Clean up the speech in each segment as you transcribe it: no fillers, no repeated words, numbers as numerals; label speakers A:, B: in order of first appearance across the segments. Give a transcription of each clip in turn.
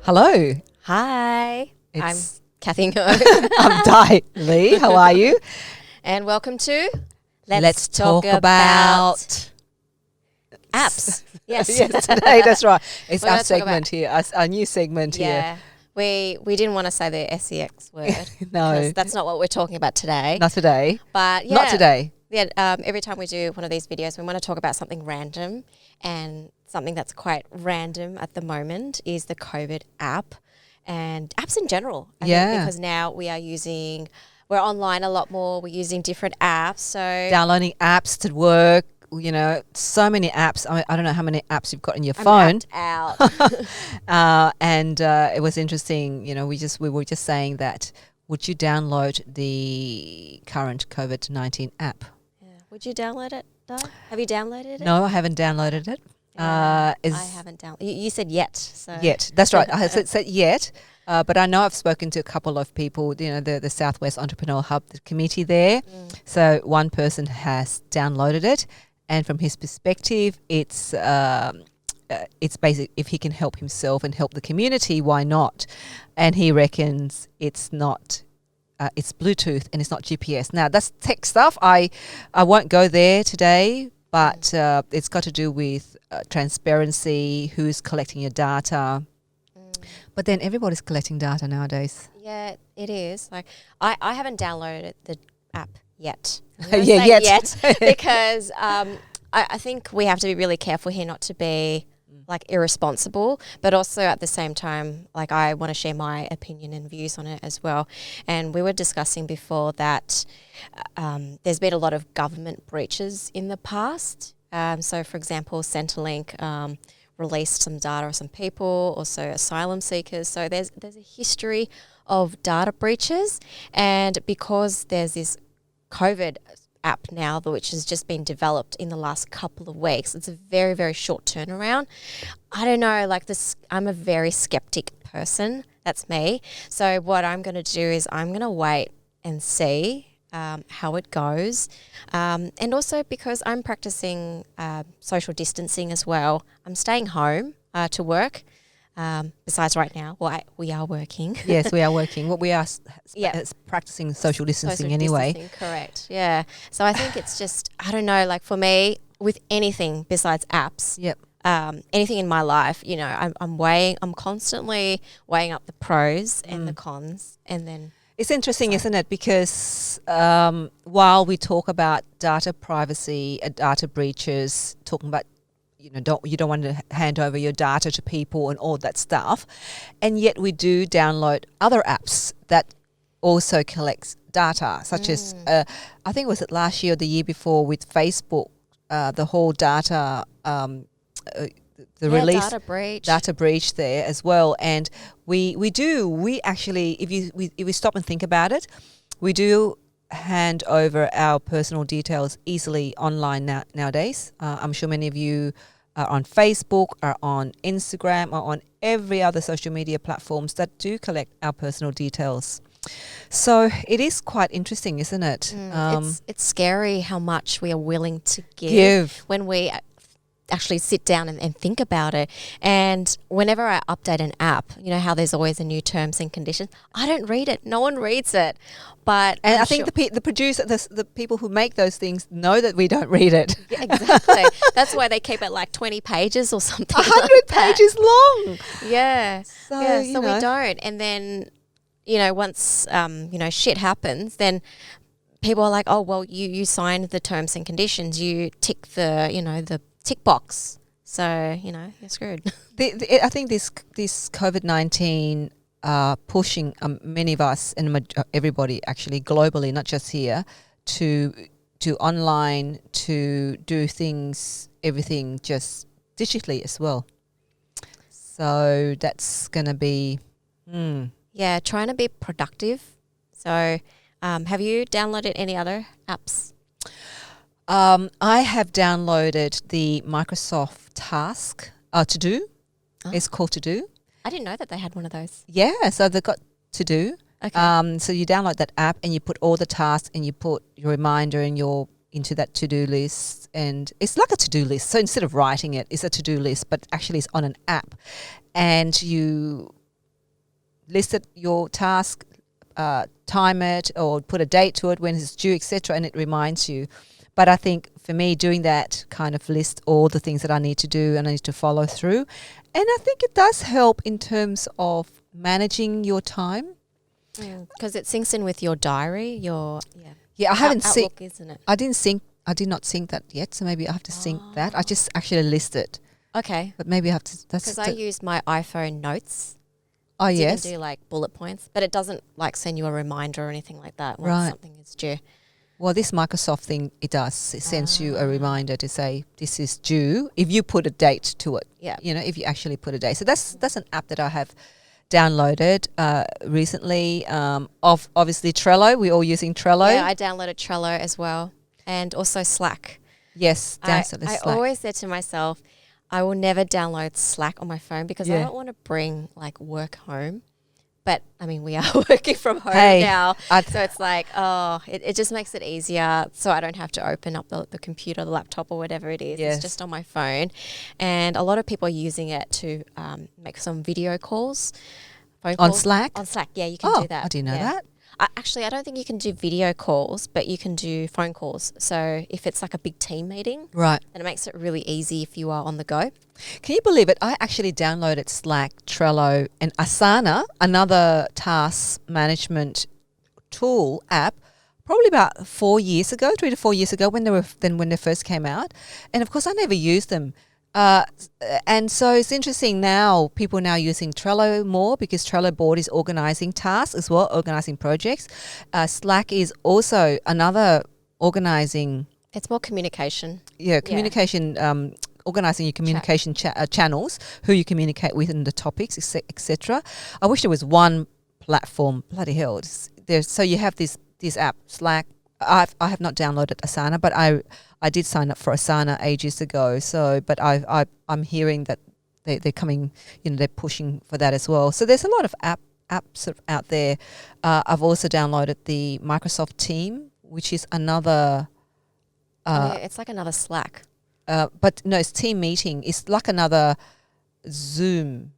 A: Hello.
B: Hi, I'm
A: It's
B: Kathy Ngo.
A: I'm Di Lee. How are you?
B: And welcome to
A: Let's talk about
B: apps. Yes.
A: yes, today. That's right. It's
B: We're
A: our
B: gonna talk
A: segment here. Our new segment
B: Yeah. We didn't want to say the SEX word.
A: here. No,
B: Because that's not what we're talking about today.
A: not today.
B: But yeah.
A: Not today.
B: Yeah, every time we do one of these videos, we want to talk about something random, and something that's quite random at the moment is the COVID app and apps in general. I think, because now we're online a lot more. We're using different apps. So
A: Downloading apps to work. You know, so many apps. I don't know how many apps you've got on your
B: I'm
A: phone.
B: apped out.
A: And it was interesting. You know, we were just saying that. Would you download the current COVID-19 app?
B: Yeah. Would you download it, Di? Have you downloaded it?
A: No, I haven't downloaded it.
B: Yeah, I haven't downloaded. You said yet, so
A: Yet. That's right. I said yet. But I know I've spoken to a couple of people, you know, the Southwest Entrepreneur Hub, the committee there. So one person has downloaded it. And from his perspective, it's basic. If he can help himself and help the community, why not? And he reckons it's not. It's Bluetooth and it's not GPS. Now that's tech stuff. I won't go there today, but it's got to do with transparency, who's collecting your data. But then everybody's collecting data nowadays.
B: Yeah, it is. Like I haven't downloaded the app yet.
A: Yeah, yet.
B: Because I think we have to be really careful here not to be like irresponsible, but also at the same time, like I want to share my opinion and views on it as well. And we were discussing before that there's been a lot of government breaches in the past. So, for example, Centrelink released some data of some people, also asylum seekers. So there's a history of data breaches, and because there's this COVID app now which has just been developed in the last couple of weeks, it's a very, very short turnaround. I don't know, like this, I'm a very skeptic person. That's me. So what I'm going to do is I'm going to wait and see how it goes. And also because I'm practicing social distancing as well, I'm staying home to work. Besides right now, we are working.
A: Yes, we are working. What we are practicing social distancing anyway.
B: Correct, yeah. So I think it's just, I don't know, like for me, with anything besides apps, anything in my life, you know, I'm constantly weighing up the pros and the cons, and then...
A: It's interesting, isn't it? Because while we talk about data privacy, data breaches, talking about you don't want to hand over your data to people and all that stuff, and yet we do download other apps that also collects data, such as I think was it last year or the year before with Facebook, the whole data. Release data breach there as well, and we actually, if we stop and think about it, we do hand over our personal details easily online nowadays. I'm sure many of you are on Facebook, are on Instagram, or on every other social media platforms that do collect our personal details. So it is quite interesting, isn't it?
B: It's scary how much we are willing to give when we actually sit down and think about it. And whenever I update an app, you know how there's always a new terms and conditions. I don't read it. No one reads it. But
A: I think the producer, the people who make those things know that we don't read it.
B: Yeah, exactly. That's why they keep it like 20 pages or something.
A: 100 pages long.
B: Yeah.
A: So
B: we don't. And then, you know, once shit happens, then people are like, oh well, you signed the terms and conditions. You tick the tick box, so you're screwed.
A: I think this COVID-19 pushing many of us and everybody actually globally, not just here, to online, to do everything just digitally as well. So that's gonna be
B: trying to be productive. So have you downloaded any other apps?
A: I have downloaded the Microsoft Task To Do. It's called To Do.
B: I didn't know that they had one of those.
A: Yeah, so they've got To Do.
B: Okay.
A: So you download that app and you put all the tasks and you put your reminder into that to-do list, and it's like a to-do list. So instead of writing it, it's a to-do list, but actually it's on an app, and you list it, your task, time it, or put a date to it when it's due, etc., and it reminds you. But I think for me, doing that kind of list all the things that I need to do and I need to follow through, and I think it does help in terms of managing your time.
B: Because it syncs in with your diary,
A: Yeah, I haven't synced.
B: Outlook, isn't it?
A: I did not sync that yet, so maybe I have to sync that. I just actually list it,
B: Okay.
A: but maybe I have to. That's
B: Because I used my iPhone notes.
A: oh
B: So
A: yes,
B: you can do like bullet points, but it doesn't like send you a reminder or anything like that once
A: Right.
B: something is due.
A: well this Microsoft thing it does. It sends you a reminder to say this is due if you put a date to it.
B: Yeah.
A: You know, if you actually put a date. So that's an app that I have downloaded recently. Obviously Trello. We're all using Trello.
B: Yeah, I downloaded Trello as well, and also Slack.
A: Yes,
B: I
A: Slack.
B: always said to myself, I will never download Slack on my phone because I
A: Yeah.
B: don't want to bring like work home. But I mean, we are working from home
A: Hey,
B: now.
A: I-
B: So it's like, it just makes it easier. So I don't have to open up the computer, the laptop or whatever it is.
A: Yes.
B: It's just on my phone. And a lot of people are using it to make some video calls. Phone
A: On
B: calls.
A: Slack?
B: On Slack, yeah, you can
A: Oh,
B: do that.
A: I didn't know
B: Yeah.
A: that.
B: Actually, I don't think you can do video calls, but you can do phone calls. So if it's like a big team meeting,
A: Right.
B: then it makes it really easy if you are on the go.
A: Can you believe it? I actually downloaded Slack, Trello, and Asana, another task management tool app, probably about 4 years ago, 3 to 4 years ago when they first came out. And of course, I never used them. And so it's interesting now, people are now using Trello more because Trello board is organizing tasks as well, organizing projects. Slack is also another organizing,
B: It's more communication.
A: communication, organizing your communication channels, who you communicate with and the topics, etc. I wish there was one platform. Bloody hell. So you have this app, Slack. I have not downloaded Asana, but I did sign up for Asana ages ago. So, but I'm hearing that they're coming, they're pushing for that as well. So there's a lot of apps sort of out there. I've also downloaded the Microsoft Team, which is another.
B: It's like another Slack.
A: But no, it's team meeting. It's like another Zoom.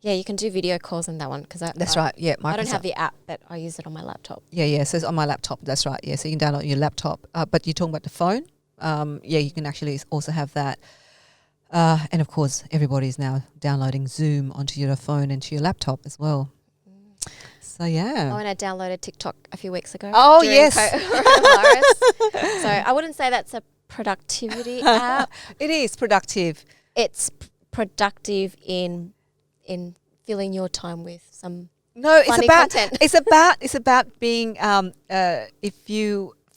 B: Yeah, you can do video calls in that one because
A: That's right. Yeah, Microsoft.
B: I don't have the app, but I use it on my laptop.
A: Yeah. So it's on my laptop. That's right. Yeah, so you can download your laptop. But you're talking about the phone. You can actually also have that. And of course, everybody's now downloading Zoom onto your phone and to your laptop as well. So yeah.
B: Oh, and I downloaded TikTok a few weeks ago.
A: Oh,
B: during
A: yes.
B: coronavirus. So I wouldn't say that's a productivity app.
A: It is productive.
B: It's productive in filling your time with some
A: No, it's
B: funny
A: about
B: content.
A: it's about being for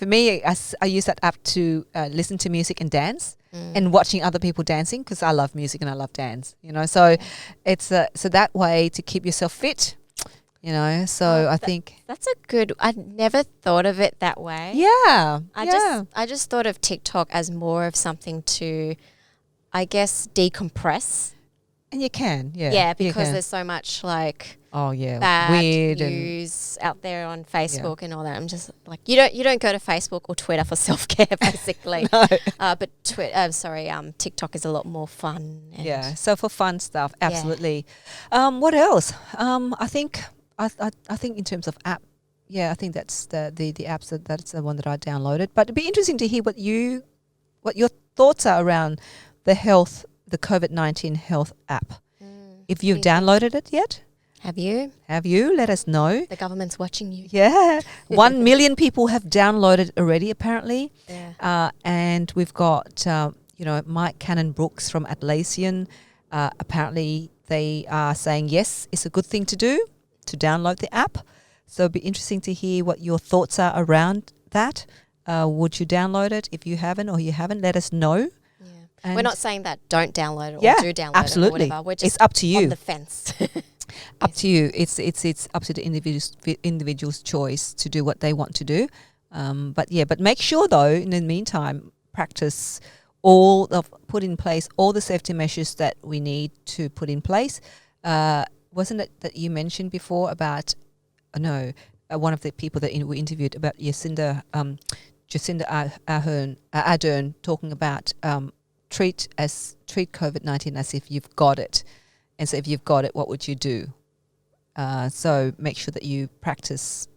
A: me I use that app to listen to music and dance and watching other people dancing because I love music and I love dance, so it's so that way to keep yourself fit, so I think
B: That's a good. I never thought of it that way. I just thought of TikTok as more of something to, I guess, decompress.
A: and you can
B: Yeah,
A: you
B: because
A: can.
B: there's so much like
A: bad
B: weird
A: and
B: news out there on Facebook and all that. I'm just like, you don't go to Facebook or Twitter for self-care basically.
A: No.
B: But TikTok is a lot more fun. And
A: So for fun stuff, absolutely. What else? I think in terms of app, I think that's the apps that's the one that I downloaded. But it'd be interesting to hear what your thoughts are around the COVID-19 health app. If you've downloaded it yet,
B: Have you?
A: Let us know.
B: The government's watching you.
A: Yeah, 1 million people have downloaded already apparently.
B: Yeah.
A: And we've got, Mike Cannon-Brooks from Atlassian. Apparently, they are saying, yes, it's a good thing to do, to download the app. So it'd be interesting to hear what your thoughts are around that. Would you download it? If you haven't let us know.
B: Yeah.
A: And
B: We're not saying that don't download it or
A: Yeah,
B: do download
A: absolutely.
B: it or whatever. We're just
A: It's up to you.
B: on the fence.
A: Up to you. It's up to the individual's choice to do what they want to do. But make sure though, in the meantime, put in place all the safety measures that we need to put in place. Wasn't it that you mentioned before about? One of the people that we interviewed about Jacinda Ardern talking about treat COVID-19 as if you've got it. And so if you've got it, what would you do? So make sure that you practice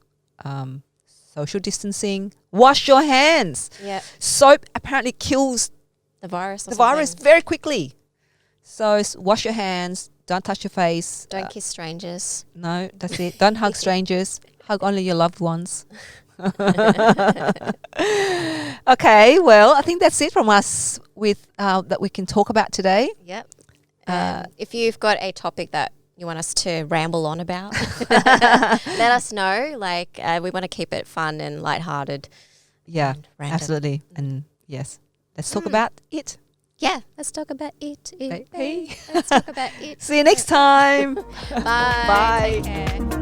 A: social distancing. Wash your hands.
B: Yeah.
A: Soap apparently kills
B: The virus. Or
A: the virus
B: something.
A: very quickly. So wash your hands. Don't touch your face.
B: Don't kiss strangers.
A: No, that's it. Don't hug strangers. Hug only your loved ones. Okay, well, I think that's it from us with that we can talk about today.
B: Yep. If you've got a topic that you want us to ramble on about, let us know. Like, we want to keep it fun and lighthearted.
A: Yeah,
B: and random.
A: absolutely. And yes, let's talk about it.
B: Yeah, let's talk about it.
A: Hey.
B: Let's talk about it.
A: See you next time.
B: Bye.
A: Bye.
B: Take care.